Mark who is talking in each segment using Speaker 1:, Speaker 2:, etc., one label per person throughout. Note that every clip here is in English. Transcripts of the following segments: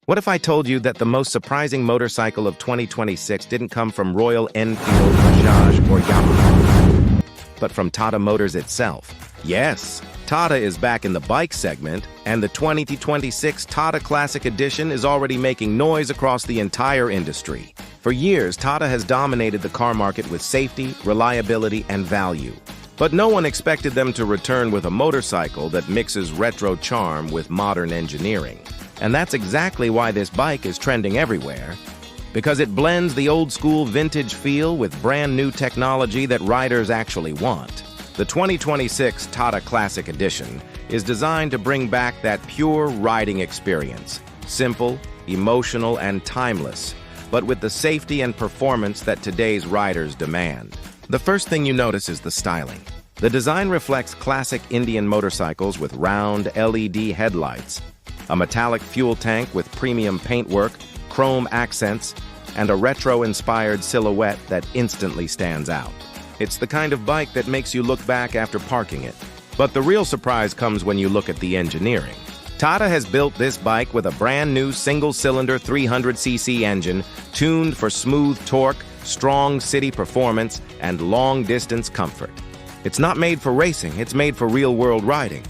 Speaker 1: What if I told you that the most surprising motorcycle of 2026 didn't come from Royal Enfield, Bajaj, or Yamaha, but from Tata Motors itself? Yes, Tata is back in the bike segment, and the 2026 Tata Classic Edition is already making noise across the entire industry. For years, Tata has dominated the car market with safety, reliability, and value. But no one expected them to return with a motorcycle that mixes retro charm with modern engineering. And that's exactly why this bike is trending everywhere, because it blends the old-school vintage feel with brand-new technology that riders actually want. The 2026 Tata Classic Edition is designed to bring back that pure riding experience, simple, emotional, and timeless, but with the safety and performance that today's riders demand. The first thing you notice is the styling. The design reflects classic Indian motorcycles with round LED headlights, a metallic fuel tank with premium paintwork, chrome accents, and a retro-inspired silhouette that instantly stands out. It's the kind of bike that makes you look back after parking it. But the real surprise comes when you look at the engineering. Tata has built this bike with a brand new single-cylinder 300cc engine tuned for smooth torque, strong city performance, and long-distance comfort. It's not made for racing, it's made for real-world riding.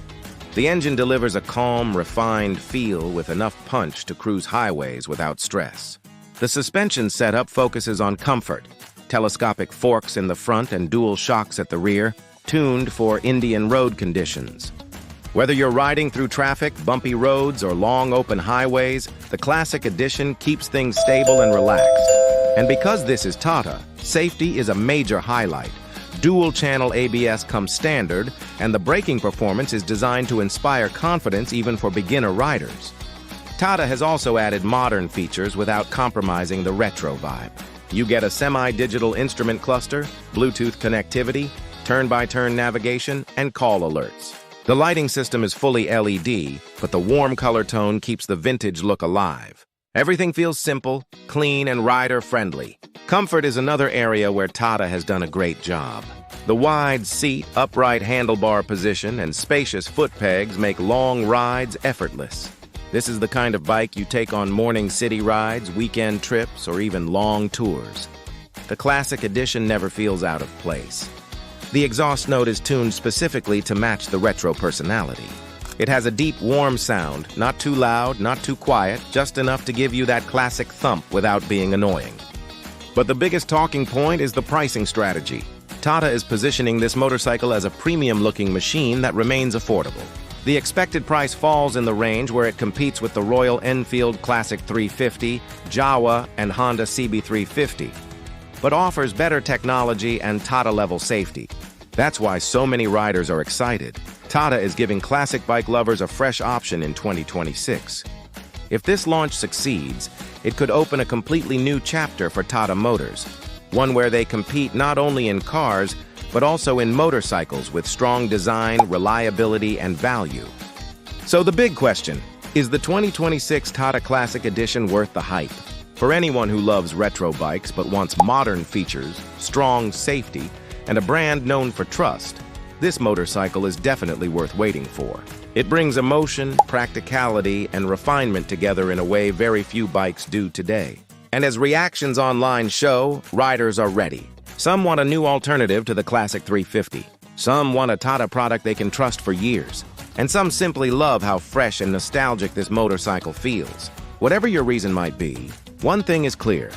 Speaker 1: The engine delivers a calm, refined feel with enough punch to cruise highways without stress. The suspension setup focuses on comfort, telescopic forks in the front and dual shocks at the rear, tuned for Indian road conditions. Whether you're riding through traffic, bumpy roads, or long open highways, the Classic Edition keeps things stable and relaxed. And because this is Tata, safety is a major highlight. Dual-channel ABS comes standard, and the braking performance is designed to inspire confidence even for beginner riders. Tata has also added modern features without compromising the retro vibe. You get a semi-digital instrument cluster, Bluetooth connectivity, turn-by-turn navigation, and call alerts. The lighting system is fully LED, but the warm color tone keeps the vintage look alive. Everything feels simple, clean, and rider-friendly. Comfort is another area where Tata has done a great job. The wide seat, upright handlebar position, and spacious foot pegs make long rides effortless. This is the kind of bike you take on morning city rides, weekend trips, or even long tours. The Classic Edition never feels out of place. The exhaust note is tuned specifically to match the retro personality. It has a deep, warm sound, not too loud, not too quiet, just enough to give you that classic thump without being annoying. But the biggest talking point is the pricing strategy. Tata is positioning this motorcycle as a premium-looking machine that remains affordable. The expected price falls in the range where it competes with the Royal Enfield Classic 350, Jawa, and Honda CB350, but offers better technology and Tata-level safety. That's why so many riders are excited. Tata is giving classic bike lovers a fresh option in 2026. If this launch succeeds, it could open a completely new chapter for Tata Motors, one where they compete not only in cars, but also in motorcycles with strong design, reliability, and value. So the big question, is the 2026 Tata Classic Edition worth the hype? For anyone who loves retro bikes but wants modern features, strong safety, and a brand known for trust, this motorcycle is definitely worth waiting for. It brings emotion, practicality, and refinement together in a way very few bikes do today. And as reactions online show, riders are ready. Some want a new alternative to the Classic 350. Some want a Tata product they can trust for years. And some simply love how fresh and nostalgic this motorcycle feels. Whatever your reason might be, one thing is clear.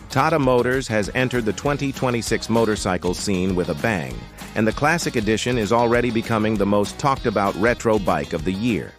Speaker 1: Tata Motors has entered the 2026 motorcycle scene with a bang, and the Classic Edition is already becoming the most talked about retro bike of the year.